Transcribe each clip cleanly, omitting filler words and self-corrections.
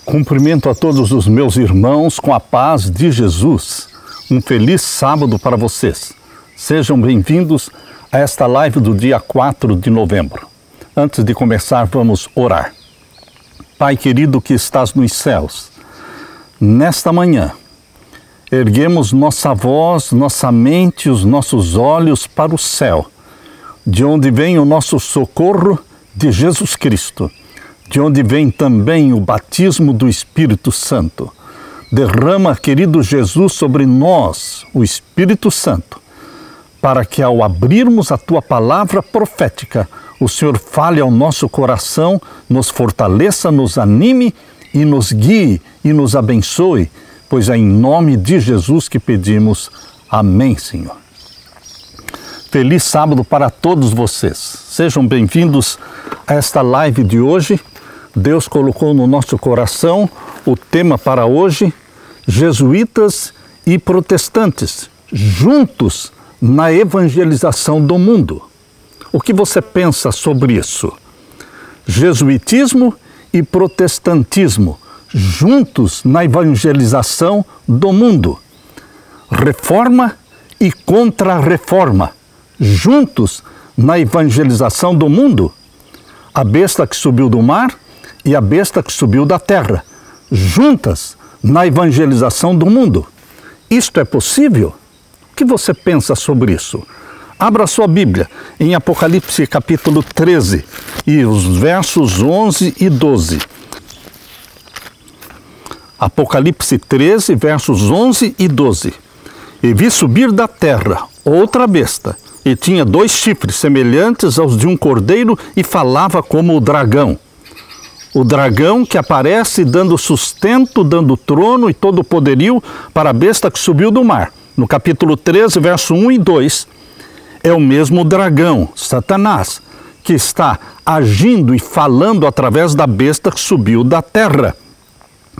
Cumprimento a todos os meus irmãos com a paz de Jesus. Um feliz sábado para vocês. Sejam bem-vindos a esta live do dia 4 de novembro. Antes de começar, vamos orar. Pai querido que estás nos céus, nesta manhã, erguemos nossa voz, nossa mente, os nossos olhos para o céu, de onde vem o nosso socorro de Jesus Cristo, de onde vem também o batismo do Espírito Santo. Derrama, querido Jesus, sobre nós o Espírito Santo, para que ao abrirmos a Tua palavra profética, o Senhor fale ao nosso coração, nos fortaleça, nos anime e nos guie e nos abençoe, pois é em nome de Jesus que pedimos. Amém, Senhor. Feliz sábado para todos vocês. Sejam bem-vindos a esta live de hoje. Deus colocou no nosso coração o tema para hoje: jesuítas e protestantes, juntos na evangelização do mundo. O que você pensa sobre isso? Jesuitismo e protestantismo, juntos na evangelização do mundo. Reforma e contra-reforma, juntos na evangelização do mundo. A besta que subiu do mar e a besta que subiu da terra, juntas na evangelização do mundo. Isto é possível? O que você pensa sobre isso? Abra sua Bíblia em Apocalipse capítulo 13 e os versos 11 e 12. Apocalipse 13, versos 11 e 12. E vi subir da terra outra besta, e tinha 2 chifres semelhantes aos de um cordeiro, e falava como o dragão. O dragão que aparece dando sustento, dando trono e todo o poderio para a besta que subiu do mar. No capítulo 13, verso 1 e 2, é o mesmo dragão, Satanás, que está agindo e falando através da besta que subiu da terra,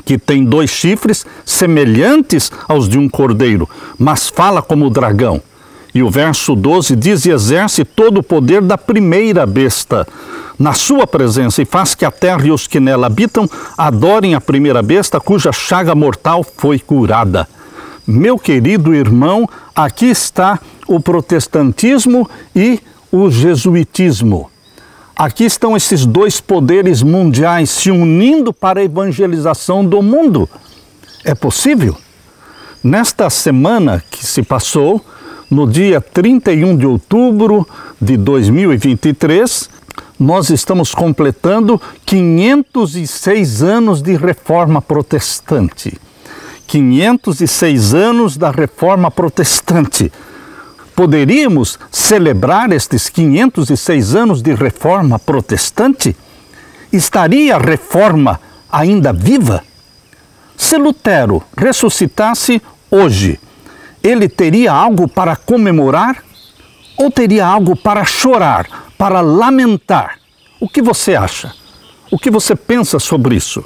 que tem 2 chifres semelhantes aos de um cordeiro, mas fala como o dragão. E o verso 12 diz: e exerce todo o poder da primeira besta na sua presença, e faz que a terra e os que nela habitam adorem a primeira besta, cuja chaga mortal foi curada. Meu querido irmão, aqui está o protestantismo e o jesuitismo. Aqui estão esses 2 poderes mundiais se unindo para a evangelização do mundo. É possível? Nesta semana que se passou, no dia 31 de outubro de 2023, nós estamos completando 506 anos de Reforma Protestante. 506 anos da Reforma Protestante. Poderíamos celebrar estes 506 anos de Reforma Protestante? Estaria a Reforma ainda viva? Se Lutero ressuscitasse hoje, ele teria algo para comemorar ou teria algo para chorar, para lamentar? O que você acha? O que você pensa sobre isso?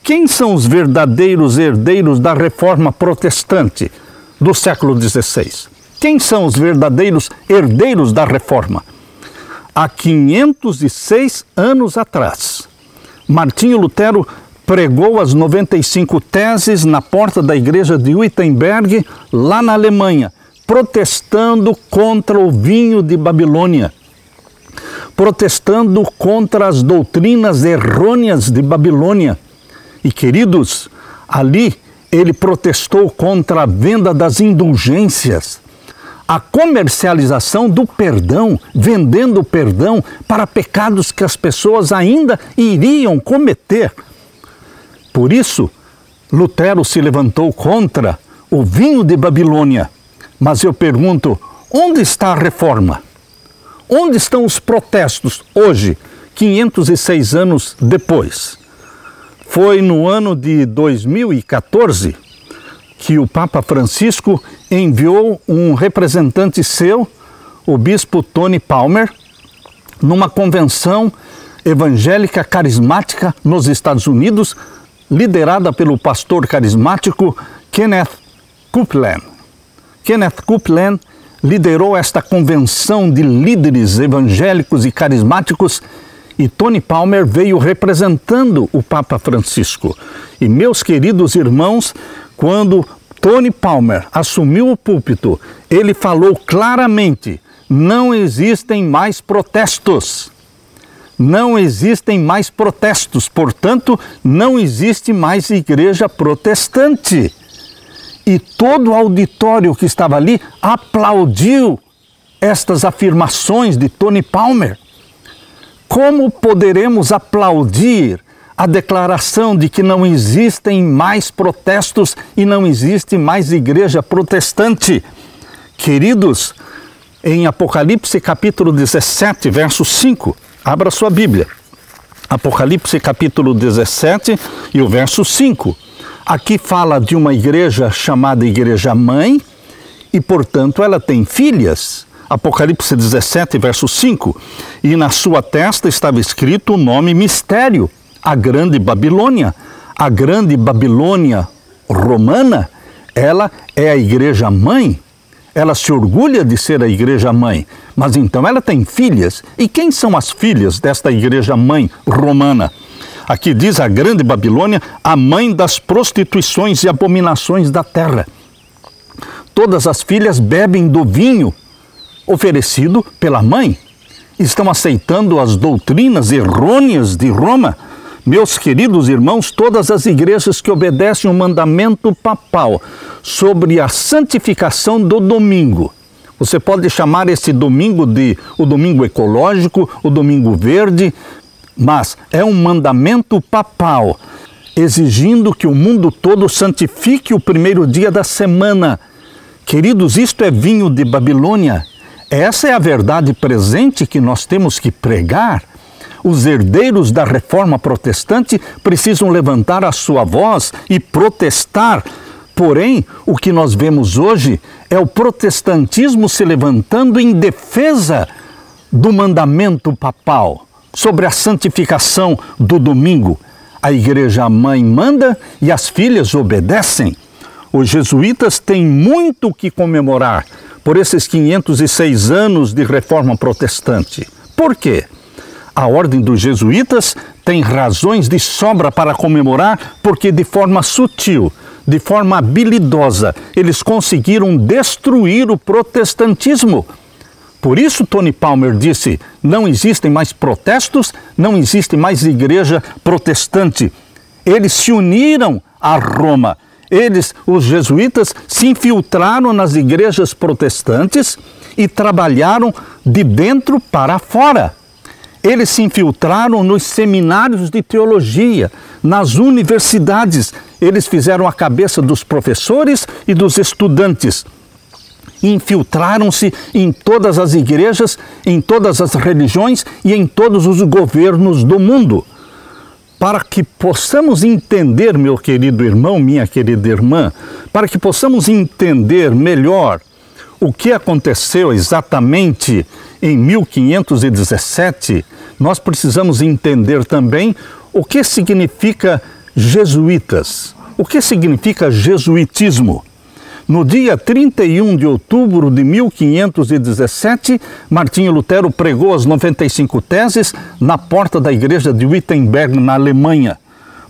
Quem são os verdadeiros herdeiros da Reforma Protestante do século XVI? Quem são os verdadeiros herdeiros da Reforma? Há 506 anos atrás, Martinho Lutero pregou as 95 teses na porta da igreja de Wittenberg, lá na Alemanha, protestando contra o vinho de Babilônia, protestando contra as doutrinas errôneas de Babilônia. E, queridos, ali ele protestou contra a venda das indulgências, a comercialização do perdão, vendendo o perdão para pecados que as pessoas ainda iriam cometer. Por isso, Lutero se levantou contra o vinho de Babilônia. Mas eu pergunto, onde está a reforma? Onde estão os protestos hoje, 506 anos depois? Foi no ano de 2014 que o Papa Francisco enviou um representante seu, o bispo Tony Palmer, numa convenção evangélica carismática nos Estados Unidos, liderada pelo pastor carismático Kenneth Copeland. Kenneth Copeland liderou esta convenção de líderes evangélicos e carismáticos E Tony Palmer veio representando o Papa Francisco. E, meus queridos irmãos, quando Tony Palmer assumiu o púlpito, ele falou claramente: não existem mais protestos. Não existem mais protestos, portanto, não existe mais igreja protestante. E todo o auditório que estava ali aplaudiu estas afirmações de Tony Palmer. Como poderemos aplaudir a declaração de que não existem mais protestos e não existe mais igreja protestante? Queridos, em Apocalipse capítulo 17, verso 5, abra sua Bíblia. Apocalipse capítulo 17 e o verso 5. Aqui fala de uma igreja chamada Igreja Mãe e, portanto, ela tem filhas. Apocalipse 17, verso 5. E na sua testa estava escrito o nome mistério, a Grande Babilônia. A Grande Babilônia romana, ela é a Igreja Mãe. Ela se orgulha de ser a Igreja Mãe, mas então ela tem filhas. E quem são as filhas desta Igreja Mãe romana? Aqui diz a Grande Babilônia, a mãe das prostituições e abominações da terra. Todas as filhas bebem do vinho oferecido pela mãe. Estão aceitando as doutrinas errôneas de Roma. Meus queridos irmãos, todas as igrejas que obedecem o mandamento papal sobre a santificação do domingo, você pode chamar esse domingo de o domingo ecológico, o domingo verde, mas é um mandamento papal, exigindo que o mundo todo santifique o primeiro dia da semana. Queridos, isto é vinho de Babilônia. Essa é a verdade presente que nós temos que pregar. Os herdeiros da reforma protestante precisam levantar a sua voz e protestar. Porém, o que nós vemos hoje é o protestantismo se levantando em defesa do mandamento papal sobre a santificação do domingo. A Igreja Mãe manda e as filhas obedecem. Os jesuítas têm muito o que comemorar por esses 506 anos de reforma protestante. Por quê? A ordem dos jesuítas tem razões de sobra para comemorar, porque de forma sutil, de forma habilidosa, eles conseguiram destruir o protestantismo. Por isso Tony Palmer disse, não existem mais protestos, não existe mais igreja protestante. Eles se uniram a Roma. Eles, os jesuítas, se infiltraram nas igrejas protestantes e trabalharam de dentro para fora. Eles se infiltraram nos seminários de teologia, nas universidades. Eles fizeram a cabeça dos professores e dos estudantes. Infiltraram-se em todas as igrejas, em todas as religiões e em todos os governos do mundo. Para que possamos entender, meu querido irmão, minha querida irmã, para que possamos entender melhor o que aconteceu exatamente em 1517, nós precisamos entender também o que significa jesuítas, o que significa jesuitismo. No dia 31 de outubro de 1517, Martinho Lutero pregou as 95 teses na porta da igreja de Wittenberg, na Alemanha.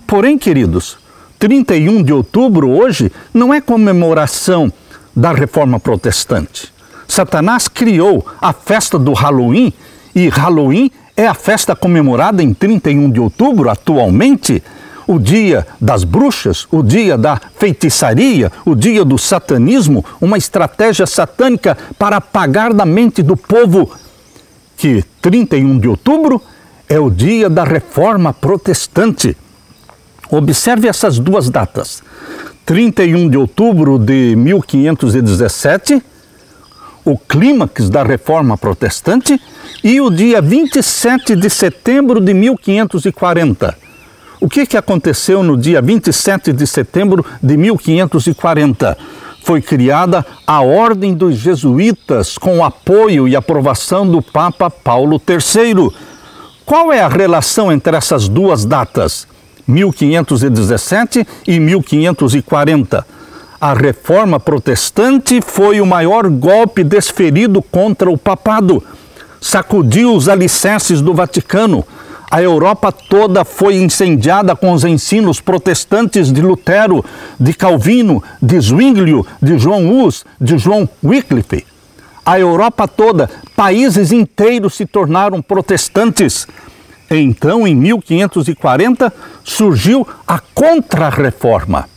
Porém, queridos, 31 de outubro hoje não é comemoração da reforma protestante. Satanás criou a festa do Halloween e Halloween é a festa comemorada em 31 de outubro atualmente. O dia das bruxas, o dia da feitiçaria, o dia do satanismo, uma estratégia satânica para apagar da mente do povo que 31 de outubro é o dia da reforma protestante. Observe essas duas datas. 31 de outubro de 1517, o clímax da reforma protestante, e o dia 27 de setembro de 1540. O que aconteceu no dia 27 de setembro de 1540? Foi criada a Ordem dos Jesuítas com o apoio e aprovação do Papa Paulo III. Qual é a relação entre essas duas datas, 1517 e 1540? A reforma protestante foi o maior golpe desferido contra o papado. Sacudiu os alicerces do Vaticano. A Europa toda foi incendiada com os ensinos protestantes de Lutero, de Calvino, de Zwinglio, de João Hus, de João Wycliffe. A Europa toda, países inteiros se tornaram protestantes. Então, em 1540, surgiu a Contra-Reforma.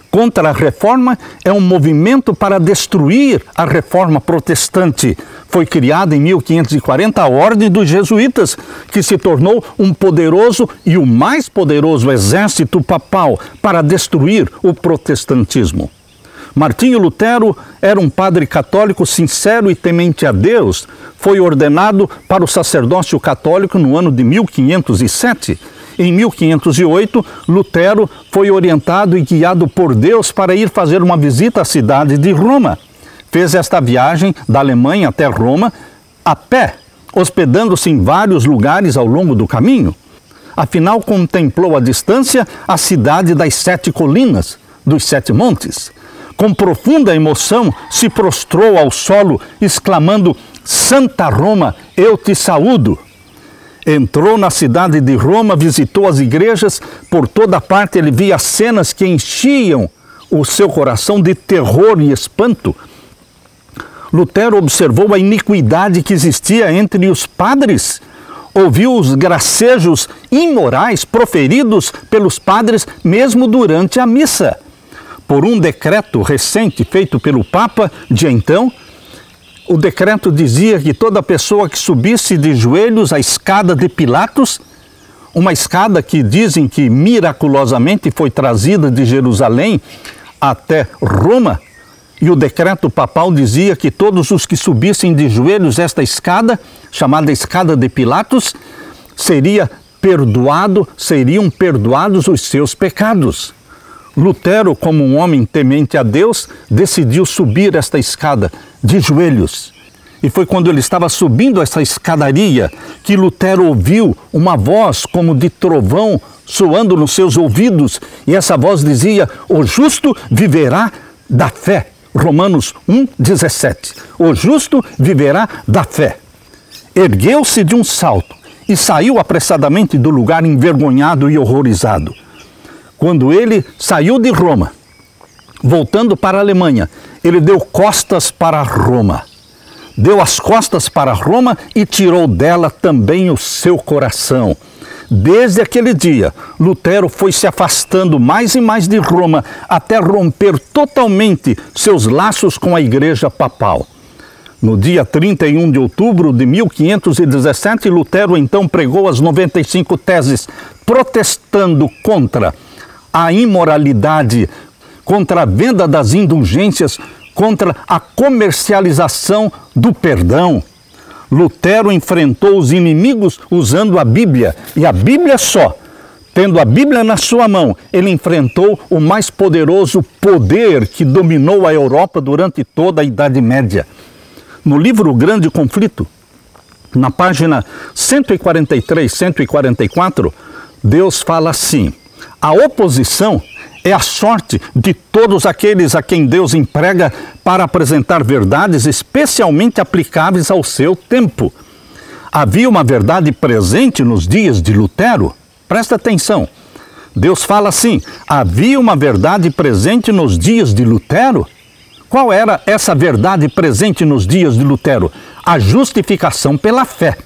Contra-Reforma é um movimento para destruir a Reforma Protestante. Foi criada em 1540 a Ordem dos Jesuítas, que se tornou um poderoso e o mais poderoso exército papal para destruir o protestantismo. Martinho Lutero era um padre católico sincero e temente a Deus. Foi ordenado para o sacerdócio católico no ano de 1507. Em 1508, Lutero foi orientado e guiado por Deus para ir fazer uma visita à cidade de Roma. Fez esta viagem da Alemanha até Roma a pé, hospedando-se em vários lugares ao longo do caminho. Afinal, contemplou à distância a cidade das 7 colinas, dos 7 montes. Com profunda emoção, se prostrou ao solo, exclamando: "Santa Roma, eu te saúdo!" Entrou na cidade de Roma, visitou as igrejas, por toda parte ele via cenas que enchiam o seu coração de terror e espanto. Lutero observou a iniquidade que existia entre os padres, ouviu os gracejos imorais proferidos pelos padres mesmo durante a missa. Por um decreto recente feito pelo Papa de então, o decreto dizia que toda pessoa que subisse de joelhos a escada de Pilatos, uma escada que dizem que miraculosamente foi trazida de Jerusalém até Roma, e o decreto papal dizia que todos os que subissem de joelhos esta escada, chamada escada de Pilatos, seriam perdoados os seus pecados. Lutero, como um homem temente a Deus, decidiu subir esta escada de joelhos. E foi quando ele estava subindo essa escadaria que Lutero ouviu uma voz como de trovão soando nos seus ouvidos. E essa voz dizia: "O justo viverá da fé." Romanos 1,17. O justo viverá da fé. Ergueu-se de um salto e saiu apressadamente do lugar envergonhado e horrorizado. Quando ele saiu de Roma, voltando para a Alemanha, ele deu costas para Roma. Deu as costas para Roma e tirou dela também o seu coração. Desde aquele dia, Lutero foi se afastando mais e mais de Roma, até romper totalmente seus laços com a Igreja Papal. No dia 31 de outubro de 1517, Lutero então pregou as 95 teses, protestando contra a imoralidade, contra a venda das indulgências, contra a comercialização do perdão. Lutero enfrentou os inimigos usando a Bíblia, e a Bíblia só. Tendo a Bíblia na sua mão, ele enfrentou o mais poderoso poder que dominou a Europa durante toda a Idade Média. No livro Grande Conflito, na página 143, 144, Deus fala assim: "A oposição é a sorte de todos aqueles a quem Deus emprega para apresentar verdades especialmente aplicáveis ao seu tempo." Havia uma verdade presente nos dias de Lutero. Presta atenção. Deus fala assim: havia uma verdade presente nos dias de Lutero. Qual era essa verdade presente nos dias de Lutero? A justificação pela fé.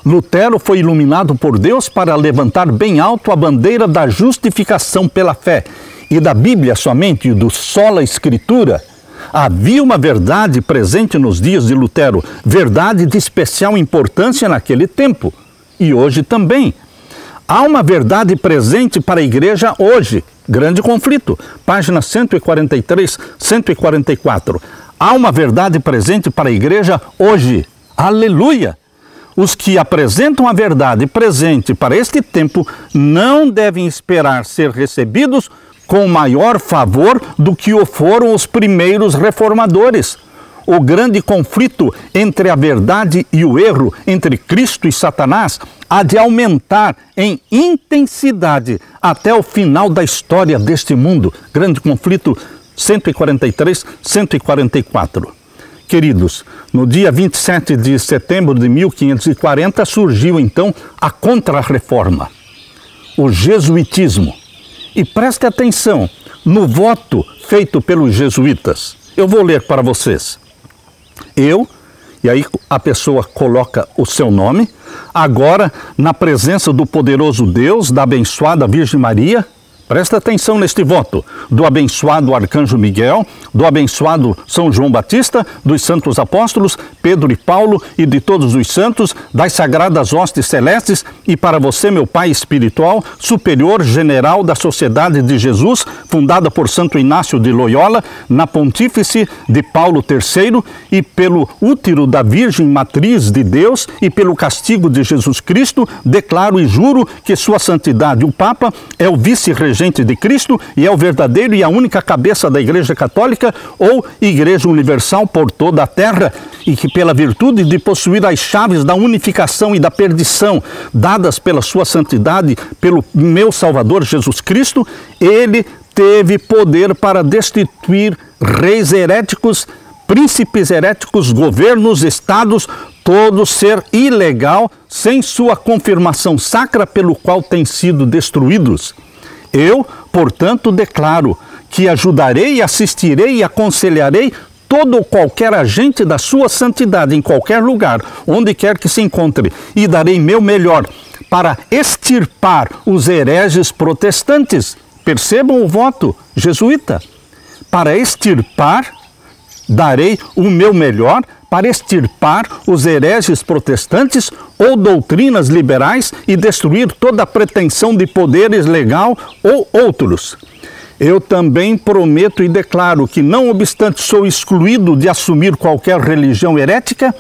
Lutero foi iluminado por Deus para levantar bem alto a bandeira da justificação pela fé e da Bíblia somente, e do sola Escritura. Havia uma verdade presente nos dias de Lutero, verdade de especial importância naquele tempo e hoje também. Há uma verdade presente para a igreja hoje. Grande Conflito, páginas 143, 144. Há uma verdade presente para a igreja hoje. Aleluia! Os que apresentam a verdade presente para este tempo não devem esperar ser recebidos com maior favor do que o foram os primeiros reformadores. O grande conflito entre a verdade e o erro, entre Cristo e Satanás, há de aumentar em intensidade até o final da história deste mundo. Grande Conflito 143, 144. queridos, no dia 27 de setembro de 1540 surgiu então a Contra-Reforma, o jesuitismo. E preste atenção no voto feito pelos jesuítas. Eu vou ler para vocês. E aí a pessoa coloca o seu nome, agora na presença do poderoso Deus, da abençoada Virgem Maria, presta atenção neste voto, do abençoado Arcanjo Miguel, do abençoado São João Batista, dos santos apóstolos, Pedro e Paulo e de todos os santos, das sagradas hostes celestes e para você, meu Pai espiritual, superior general da Sociedade de Jesus, fundada por Santo Inácio de Loyola, na Pontífice de Paulo III e pelo útero da Virgem Matriz de Deus e pelo castigo de Jesus Cristo, declaro e juro que Sua Santidade, o Papa, é o vice-regente de Cristo e é o verdadeiro e a única cabeça da Igreja Católica ou Igreja Universal por toda a terra, e que pela virtude de possuir as chaves da unificação e da perdição dadas pela Sua Santidade, pelo meu Salvador Jesus Cristo, Ele teve poder para destituir reis heréticos, príncipes heréticos, governos, estados, todo ser ilegal sem sua confirmação sacra pelo qual têm sido destruídos. Eu, portanto, declaro que ajudarei, assistirei e aconselharei todo ou qualquer agente da Sua Santidade em qualquer lugar, onde quer que se encontre, e darei meu melhor para extirpar os hereges protestantes. Percebam o voto jesuíta. Para extirpar, darei o meu melhor para extirpar os hereges protestantes ou doutrinas liberais e destruir toda a pretensão de poderes legal ou outros. Eu também prometo e declaro que, não obstante sou excluído de assumir qualquer religião herética,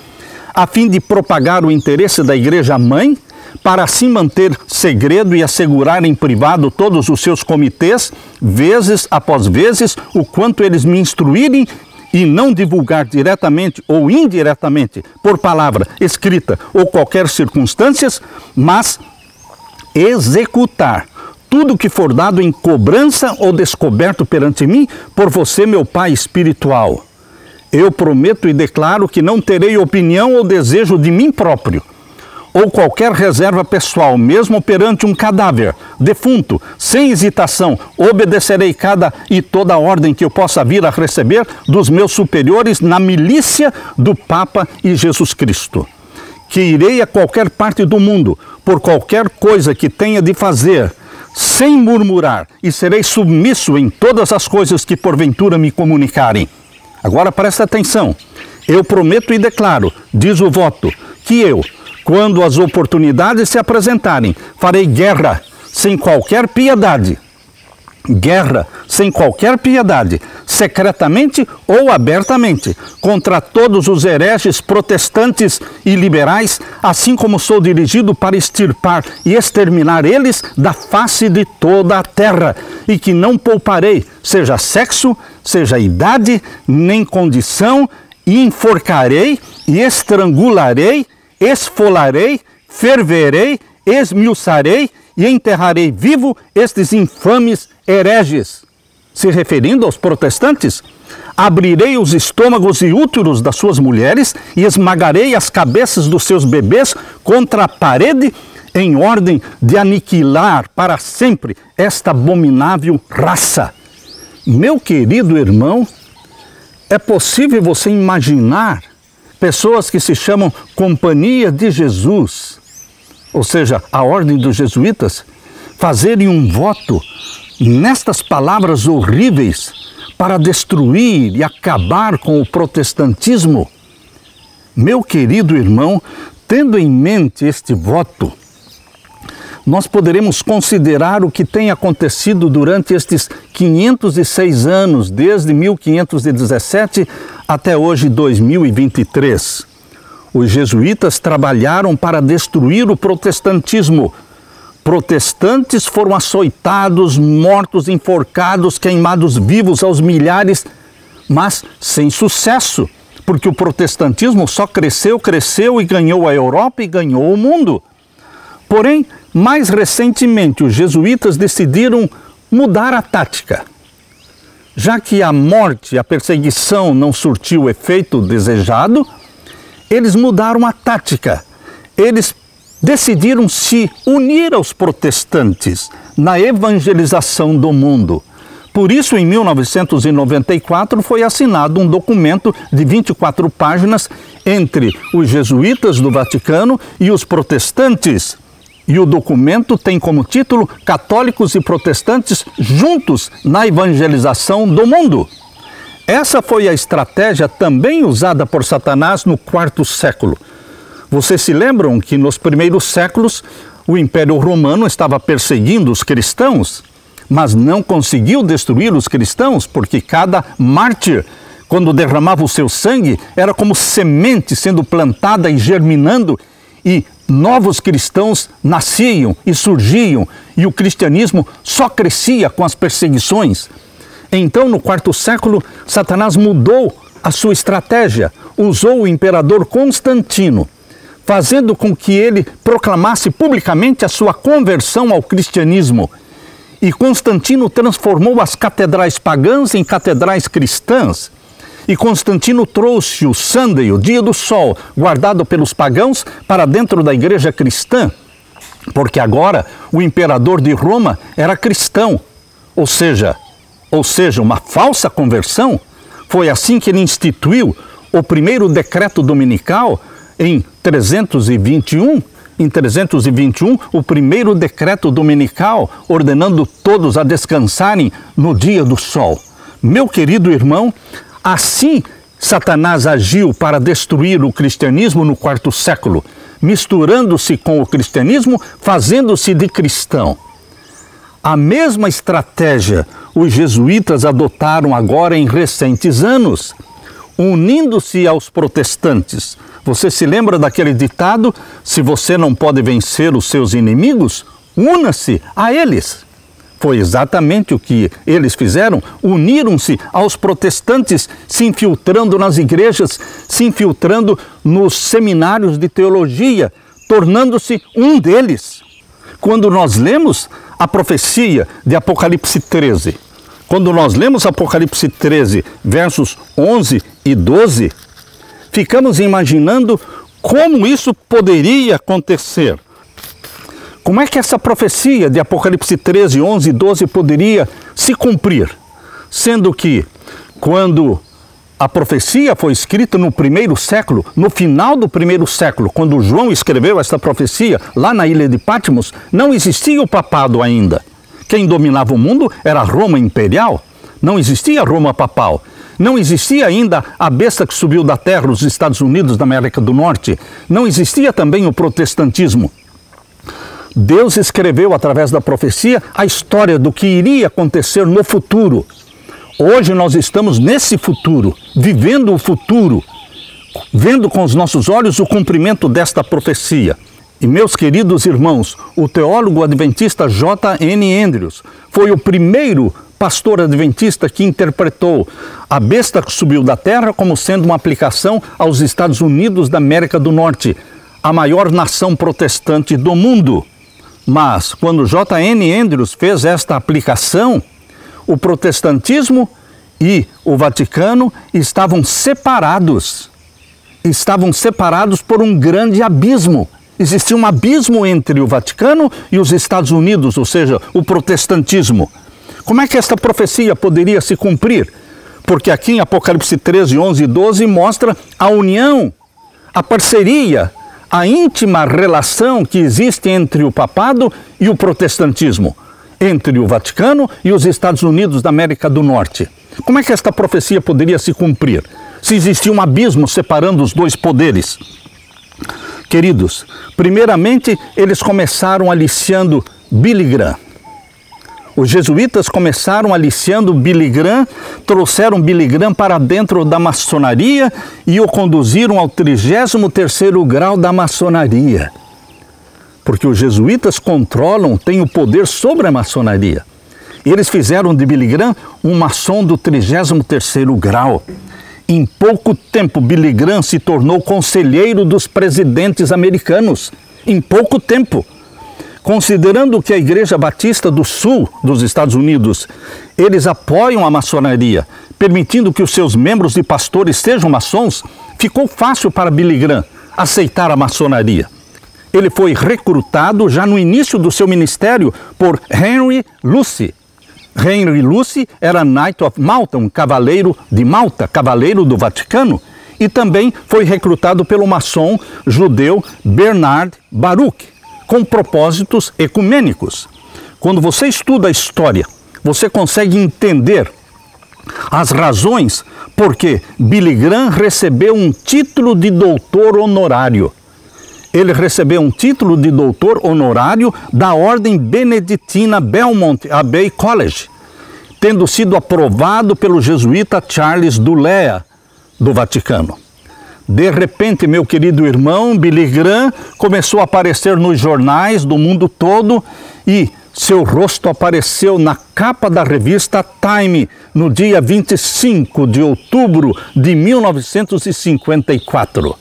a fim de propagar o interesse da Igreja-mãe, para assim manter segredo e assegurar em privado todos os seus comitês, vezes após vezes, o quanto eles me instruírem, e não divulgar diretamente ou indiretamente, por palavra, escrita ou qualquer circunstâncias, mas executar tudo que for dado em cobrança ou descoberto perante mim por você, meu Pai espiritual. Eu prometo e declaro que não terei opinião ou desejo de mim próprio, ou qualquer reserva pessoal, mesmo perante um cadáver defunto, sem hesitação, obedecerei cada e toda ordem que eu possa vir a receber dos meus superiores na milícia do Papa e Jesus Cristo. Que irei a qualquer parte do mundo, por qualquer coisa que tenha de fazer, sem murmurar, e serei submisso em todas as coisas que porventura me comunicarem. Agora presta atenção. Eu prometo e declaro, diz o voto, que eu, quando as oportunidades se apresentarem, farei guerra sem qualquer piedade. Guerra sem qualquer piedade, secretamente ou abertamente, contra todos os hereges protestantes e liberais, assim como sou dirigido para extirpar e exterminar eles da face de toda a terra, e que não pouparei, seja sexo, seja idade, nem condição, e enforcarei e estrangularei, esfolarei, ferverei, esmiuçarei e enterrarei vivo estes infames hereges. Se referindo aos protestantes, abrirei os estômagos e úteros das suas mulheres e esmagarei as cabeças dos seus bebês contra a parede, em ordem de aniquilar para sempre esta abominável raça. Meu querido irmão, é possível você imaginar pessoas que se chamam Companhia de Jesus, ou seja, a ordem dos jesuítas, fazerem um voto nestas palavras horríveis para destruir e acabar com o protestantismo? Meu querido irmão, tendo em mente este voto, nós poderemos considerar o que tem acontecido durante estes 506 anos, desde 1517 até hoje, 2023. Os jesuítas trabalharam para destruir o protestantismo. Protestantes foram açoitados, mortos, enforcados, queimados vivos aos milhares, mas sem sucesso, porque o protestantismo só cresceu e ganhou a Europa e ganhou o mundo. Porém, mais recentemente, os jesuítas decidiram mudar a tática. já que a morte, a perseguição não surtiu o efeito desejado, eles mudaram a tática. Eles decidiram se unir aos protestantes na evangelização do mundo. Por isso, em 1994, foi assinado um documento de 24 páginas entre os jesuítas do Vaticano e os protestantes. E o documento tem como título Católicos e Protestantes Juntos na Evangelização do Mundo. Essa foi a estratégia também usada por Satanás no quarto século. Vocês se lembram que nos primeiros séculos o Império Romano estava perseguindo os cristãos, mas não conseguiu destruir os cristãos, porque cada mártir, quando derramava o seu sangue, era como semente sendo plantada e germinando, e novos cristãos nasciam e surgiam, e o cristianismo só crescia com as perseguições. Então, no quarto século, Satanás mudou a sua estratégia, usou o imperador Constantino, fazendo com que ele proclamasse publicamente a sua conversão ao cristianismo. E Constantino transformou as catedrais pagãs em catedrais cristãs. E Constantino trouxe o Sunday, o dia do sol, guardado pelos pagãos, para dentro da igreja cristã. Porque agora o imperador de Roma era cristão. Ou seja, uma falsa conversão. Foi assim que ele instituiu o primeiro decreto dominical em 321. Em 321, o primeiro decreto dominical ordenando todos a descansarem no dia do sol. Meu querido irmão, assim Satanás agiu para destruir o cristianismo no quarto século, misturando-se com o cristianismo, fazendo-se de cristão. A mesma estratégia os jesuítas adotaram agora em recentes anos, unindo-se aos protestantes. Você se lembra daquele ditado? Se você não pode vencer os seus inimigos, una-se a eles. Foi exatamente o que eles fizeram, uniram-se aos protestantes, se infiltrando nas igrejas, se infiltrando nos seminários de teologia, tornando-se um deles. Quando nós lemos a profecia de Apocalipse 13, quando nós lemos Apocalipse 13, versos 11 e 12, ficamos imaginando como isso poderia acontecer. Como é que essa profecia de Apocalipse 13, 11 e 12 poderia se cumprir? Sendo que, quando a profecia foi escrita no primeiro século, no final do primeiro século, quando João escreveu essa profecia lá na ilha de Patmos, não existia o papado ainda. Quem dominava o mundo era Roma imperial, não existia Roma papal. Não existia ainda a besta que subiu da terra, os Estados Unidos da América do Norte. Não existia também o protestantismo. Deus escreveu através da profecia a história do que iria acontecer no futuro. Hoje nós estamos nesse futuro, vivendo o futuro, vendo com os nossos olhos o cumprimento desta profecia. E meus queridos irmãos, o teólogo adventista J.N. Andrews foi o primeiro pastor adventista que interpretou a besta que subiu da terra como sendo uma aplicação aos Estados Unidos da América do Norte, a maior nação protestante do mundo. Mas, quando J.N. Andrews fez esta aplicação, o protestantismo e o Vaticano estavam separados por um grande abismo. Existia um abismo entre o Vaticano e os Estados Unidos, ou seja, o protestantismo. Como é que esta profecia poderia se cumprir? Porque aqui em Apocalipse 13, 11 e 12 mostra a união, a parceria, a íntima relação que existe entre o papado e o protestantismo, entre o Vaticano e os Estados Unidos da América do Norte. Como é que esta profecia poderia se cumprir? Se existia um abismo separando os dois poderes. Queridos, primeiramente eles começaram aliciando Billy Graham. Os jesuítas começaram aliciando Billy Graham, trouxeram Billy Graham para dentro da maçonaria e o conduziram ao 33º grau da maçonaria. Porque os jesuítas controlam, têm o poder sobre a maçonaria. Eles fizeram de Billy Graham um maçom do 33º grau. Em pouco tempo, Billy Graham se tornou conselheiro dos presidentes americanos. Em pouco tempo. considerando que a Igreja Batista do Sul dos Estados Unidos, eles apoiam a maçonaria, permitindo que os seus membros e pastores sejam maçons, ficou fácil para Billy Graham aceitar a maçonaria. Ele foi recrutado já no início do seu ministério por Henry Lucy. Henry Lucy era Knight of Malta, um cavaleiro de Malta, cavaleiro do Vaticano, e também foi recrutado pelo maçom judeu Bernard Baruch, com propósitos ecumênicos. Quando você estuda a história, você consegue entender as razões por que Billy Graham recebeu um título de doutor honorário. Ele recebeu um título de doutor honorário da Ordem Beneditina Belmont Abbey College, tendo sido aprovado pelo jesuíta Charles Dulea, do Vaticano. De repente, meu querido irmão, Billy Graham começou a aparecer nos jornais do mundo todo e seu rosto apareceu na capa da revista Time no dia 25 de outubro de 1954.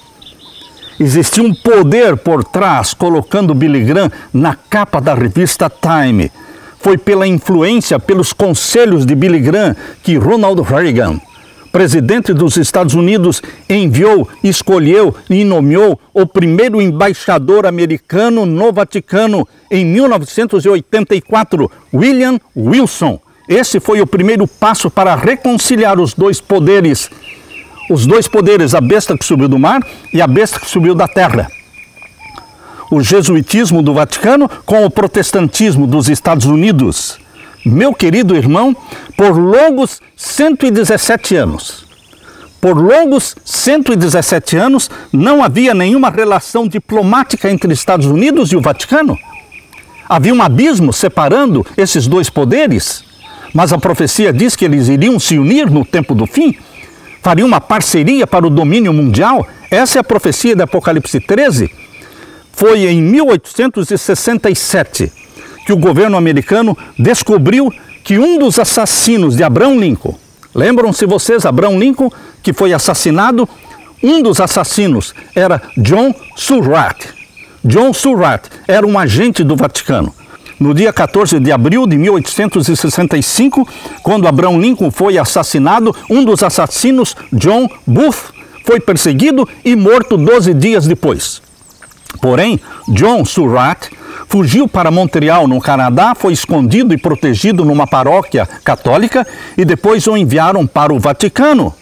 Existia um poder por trás colocando Billy Graham na capa da revista Time. Foi pela influência, pelos conselhos de Billy Graham que Ronald Reagan, presidente dos Estados Unidos, enviou, escolheu e nomeou o primeiro embaixador americano no Vaticano em 1984, William Wilson. Esse foi o primeiro passo para reconciliar os dois poderes, a besta que subiu do mar e a besta que subiu da terra. O jesuitismo do Vaticano com o protestantismo dos Estados Unidos. Meu querido irmão, por longos 117 anos, não havia nenhuma relação diplomática entre Estados Unidos e o Vaticano. Havia um abismo separando esses dois poderes, mas a profecia diz que eles iriam se unir no tempo do fim, fariam uma parceria para o domínio mundial. Essa é a profecia de Apocalipse 13. Foi em 1867 que o governo americano descobriu que um dos assassinos de Abraham Lincoln, lembram-se vocês, Abraham Lincoln, que foi assassinado, um dos assassinos era John Surratt. John Surratt era um agente do Vaticano. No dia 14 de abril de 1865, quando Abraham Lincoln foi assassinado, um dos assassinos, John Booth, foi perseguido e morto 12 dias depois. Porém, John Surratt fugiu para Montreal, no Canadá, foi escondido e protegido numa paróquia católica e depois o enviaram para o Vaticano.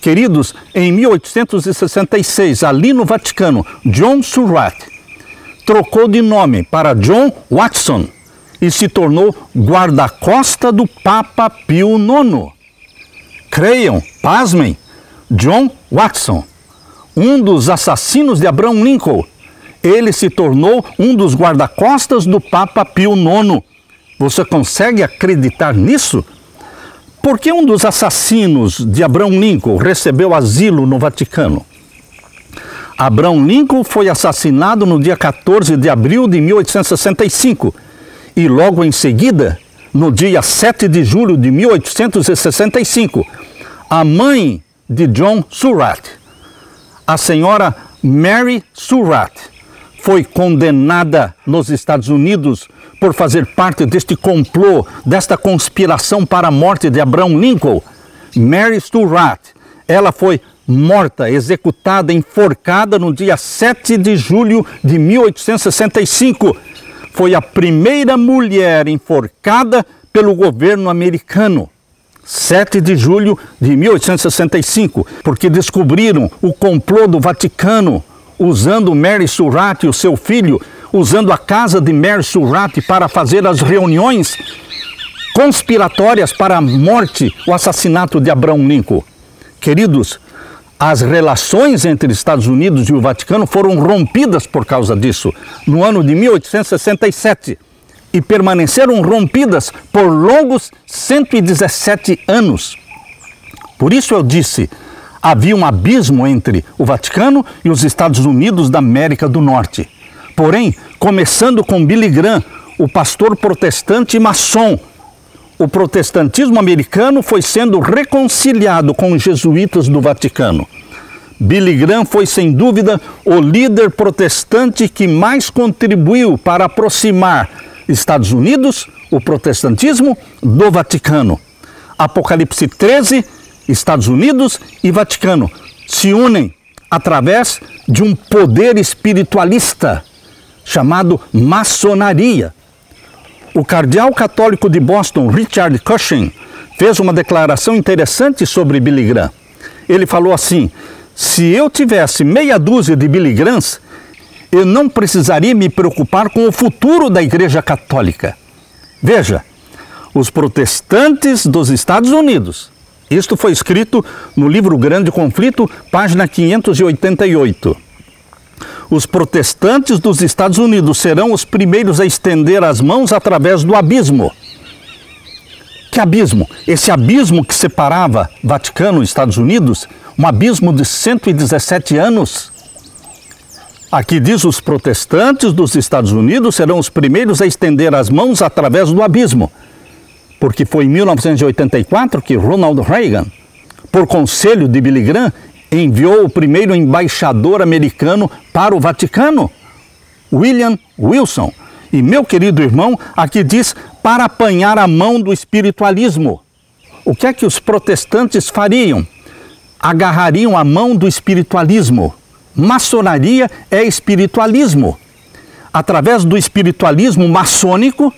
Queridos, em 1866, ali no Vaticano, John Surratt trocou de nome para John Watson e se tornou guarda-costa do Papa Pio IX. Creiam, pasmem, John Watson, um dos assassinos de Abraham Lincoln, ele se tornou um dos guarda-costas do Papa Pio IX. Você consegue acreditar nisso? Por que um dos assassinos de Abraham Lincoln recebeu asilo no Vaticano? Abraham Lincoln foi assassinado no dia 14 de abril de 1865 e logo em seguida, no dia 7 de julho de 1865, a mãe de John Surratt, a senhora Mary Surratt, foi condenada nos Estados Unidos por fazer parte deste complô, desta conspiração para a morte de Abraham Lincoln. Mary Surratt, ela foi morta, executada, enforcada no dia 7 de julho de 1865. Foi a primeira mulher enforcada pelo governo americano. 7 de julho de 1865, porque descobriram o complô do Vaticano, usando Mary Surratt e o seu filho, usando a casa de Mary Surratt para fazer as reuniões conspiratórias para a morte, o assassinato de Abraham Lincoln. Queridos, as relações entre Estados Unidos e o Vaticano foram rompidas por causa disso, no ano de 1867, e permaneceram rompidas por longos 117 anos. Por isso eu disse, havia um abismo entre o Vaticano e os Estados Unidos da América do Norte. Porém, começando com Billy Graham, o pastor protestante e maçom, o protestantismo americano foi sendo reconciliado com os jesuítas do Vaticano. Billy Graham foi, sem dúvida, o líder protestante que mais contribuiu para aproximar Estados Unidos, o protestantismo, do Vaticano. Apocalipse 13, Estados Unidos e Vaticano se unem através de um poder espiritualista chamado maçonaria. O cardeal católico de Boston, Richard Cushing, fez uma declaração interessante sobre Billy Graham. Ele falou assim: se eu tivesse meia dúzia de Billy Grahams, eu não precisaria me preocupar com o futuro da Igreja Católica. Veja, os protestantes dos Estados Unidos, isto foi escrito no livro Grande Conflito, página 588. Os protestantes dos Estados Unidos serão os primeiros a estender as mãos através do abismo. Que abismo? Esse abismo que separava Vaticano e Estados Unidos, um abismo de 117 anos. Aqui diz: os protestantes dos Estados Unidos serão os primeiros a estender as mãos através do abismo. Porque foi em 1984 que Ronald Reagan, por conselho de Billy Graham, enviou o primeiro embaixador americano para o Vaticano, William Wilson. E, meu querido irmão, aqui diz: para apanhar a mão do espiritualismo. O que é que os protestantes fariam? Agarrariam a mão do espiritualismo. Maçonaria é espiritualismo. Através do espiritualismo maçônico,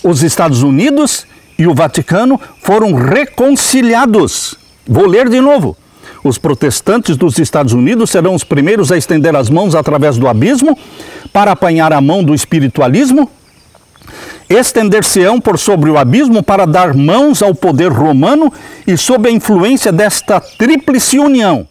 os Estados Unidos e o Vaticano foram reconciliados. Vou ler de novo. Os protestantes dos Estados Unidos serão os primeiros a estender as mãos através do abismo para apanhar a mão do espiritualismo. Estender-se-ão por sobre o abismo para dar mãos ao poder romano e sob a influência desta tríplice união: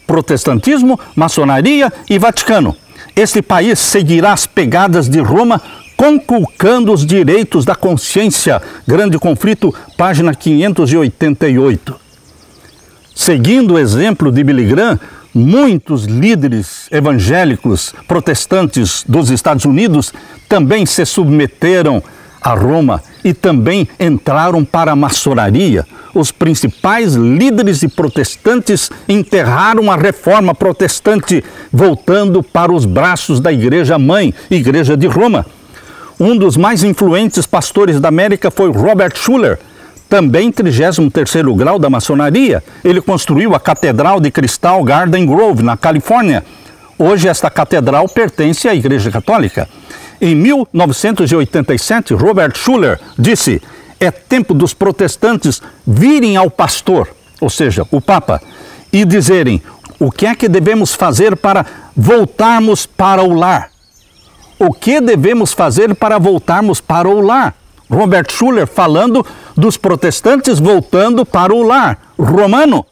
protestantismo, maçonaria e Vaticano. Este país seguirá as pegadas de Roma, conculcando os direitos da consciência. Grande Conflito, página 588. Seguindo o exemplo de Billy Graham, muitos líderes evangélicos protestantes dos Estados Unidos também se submeteram a Roma e também entraram para a maçonaria. Os principais líderes e protestantes enterraram a reforma protestante, voltando para os braços da Igreja Mãe, Igreja de Roma. Um dos mais influentes pastores da América foi Robert Schuller, também 33º grau da maçonaria. Ele construiu a Catedral de Cristal Garden Grove, na Califórnia. Hoje esta catedral pertence à Igreja Católica. Em 1987, Robert Schuller disse: é tempo dos protestantes virem ao pastor, ou seja, o Papa, e dizerem: o que é que devemos fazer para voltarmos para o lar? O que devemos fazer para voltarmos para o lar? Robert Schuller falando dos protestantes voltando para o lar romano.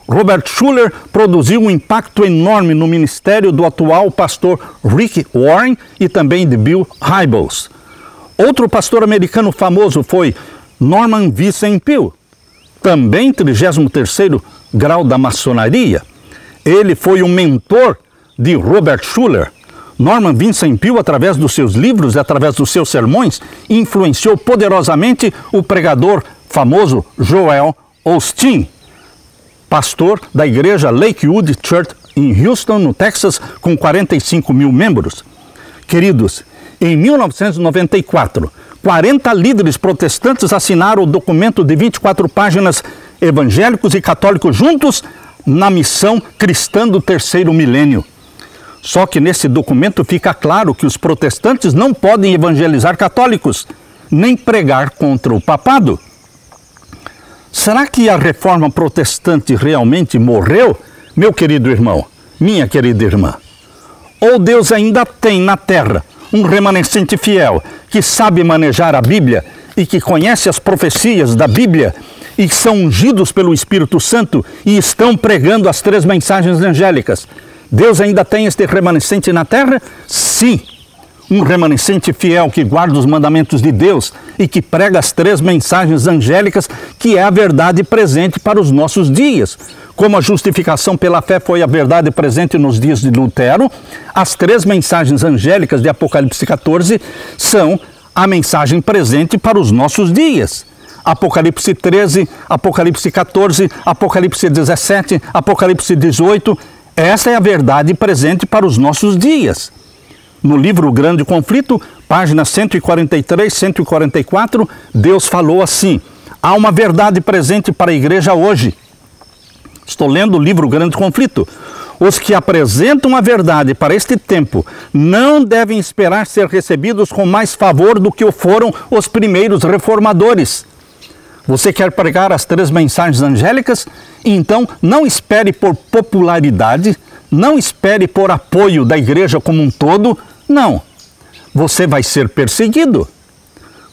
Robert Schuller produziu um impacto enorme no ministério do atual pastor Rick Warren e também de Bill Hybels. Outro pastor americano famoso foi Norman Vincent Peale, também 33º grau da maçonaria. Ele foi o mentor de Robert Schuller. Norman Vincent Peale, através dos seus livros e através dos seus sermões, influenciou poderosamente o pregador famoso Joel Osteen, pastor da igreja Lakewood Church em Houston, no Texas, com 45 mil membros. Queridos, em 1994, 40 líderes protestantes assinaram o documento de 24 páginas, Evangélicos e Católicos Juntos na Missão Cristã do Terceiro Milênio. Só que nesse documento fica claro que os protestantes não podem evangelizar católicos, nem pregar contra o papado. Será que a reforma protestante realmente morreu, meu querido irmão, minha querida irmã? Ou Deus ainda tem na terra um remanescente fiel que sabe manejar a Bíblia e que conhece as profecias da Bíblia e são ungidos pelo Espírito Santo e estão pregando as 3 mensagens angélicas? Deus ainda tem este remanescente na terra? Sim, um remanescente fiel que guarda os mandamentos de Deus e que prega as 3 mensagens angélicas, que é a verdade presente para os nossos dias. Como a justificação pela fé foi a verdade presente nos dias de Lutero, as 3 mensagens angélicas de Apocalipse 14 são a mensagem presente para os nossos dias. Apocalipse 13, Apocalipse 14, Apocalipse 17, Apocalipse 18. Essa é a verdade presente para os nossos dias. No livro O Grande Conflito, páginas 143, 144, Deus falou assim: há uma verdade presente para a igreja hoje. Estou lendo o livro O Grande Conflito. Os que apresentam a verdade para este tempo não devem esperar ser recebidos com mais favor do que o foram os primeiros reformadores. Você quer pregar as 3 mensagens angélicas? Então não espere por popularidade, não espere por apoio da igreja como um todo. Não, você vai ser perseguido.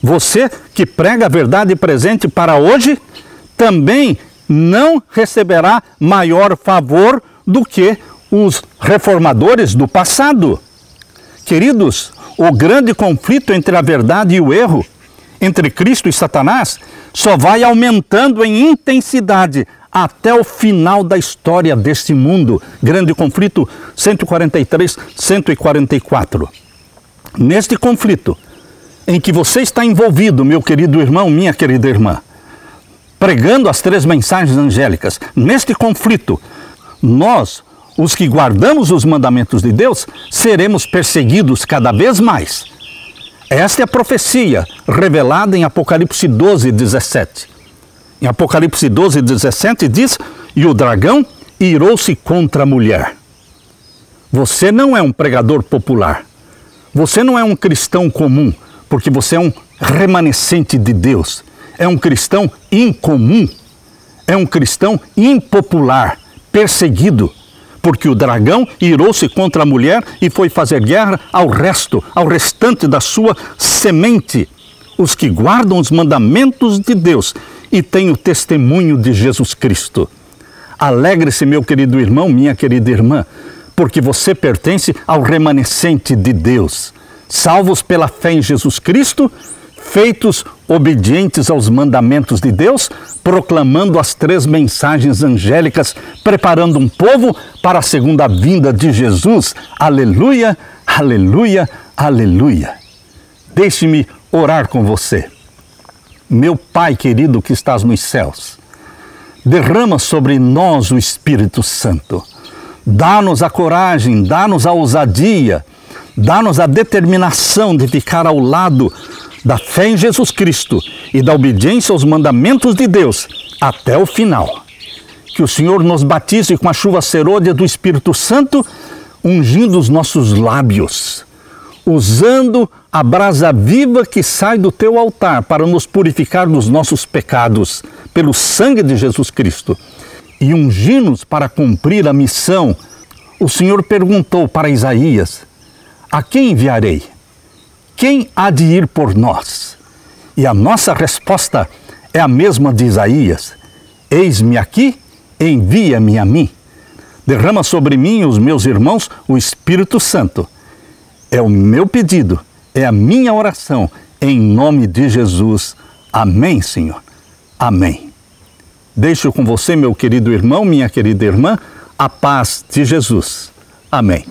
Você que prega a verdade presente para hoje, também não receberá maior favor do que os reformadores do passado. Queridos, o grande conflito entre a verdade e o erro, entre Cristo e Satanás, só vai aumentando em intensidade até o final da história deste mundo. Grande Conflito 143, 144. Neste conflito em que você está envolvido, meu querido irmão, minha querida irmã, pregando as 3 mensagens angélicas, neste conflito, nós, os que guardamos os mandamentos de Deus, seremos perseguidos cada vez mais. Esta é a profecia revelada em Apocalipse 12, 17. Em Apocalipse 12, 17 diz: e o dragão irou-se contra a mulher. Você não é um pregador popular. Você não é um cristão comum, porque você é um remanescente de Deus. É um cristão incomum. É um cristão impopular, perseguido, porque o dragão irou-se contra a mulher e foi fazer guerra ao restante da sua semente, os que guardam os mandamentos de Deus e têm o testemunho de Jesus Cristo. Alegre-se, meu querido irmão, minha querida irmã, porque você pertence ao remanescente de Deus, salvos pela fé em Jesus Cristo, feitos obedientes aos mandamentos de Deus, proclamando as 3 mensagens angélicas, preparando um povo para a segunda vinda de Jesus. Aleluia, aleluia, aleluia. Deixe-me orar com você. Meu Pai querido que estás nos céus, derrama sobre nós o Espírito Santo. Dá-nos a coragem, dá-nos a ousadia, dá-nos a determinação de ficar ao lado da fé em Jesus Cristo e da obediência aos mandamentos de Deus até o final. Que o Senhor nos batize com a chuva serôdia do Espírito Santo, ungindo os nossos lábios, usando a brasa viva que sai do teu altar para nos purificar dos nossos pecados, pelo sangue de Jesus Cristo, e ungir-nos para cumprir a missão. O Senhor perguntou para Isaías: a quem enviarei? Quem há de ir por nós? E a nossa resposta é a mesma de Isaías: eis-me aqui, envia-me a mim. Derrama sobre mim e os meus irmãos o Espírito Santo. É o meu pedido, é a minha oração, em nome de Jesus. Amém, Senhor. Amém. Deixo com você, meu querido irmão, minha querida irmã, a paz de Jesus. Amém.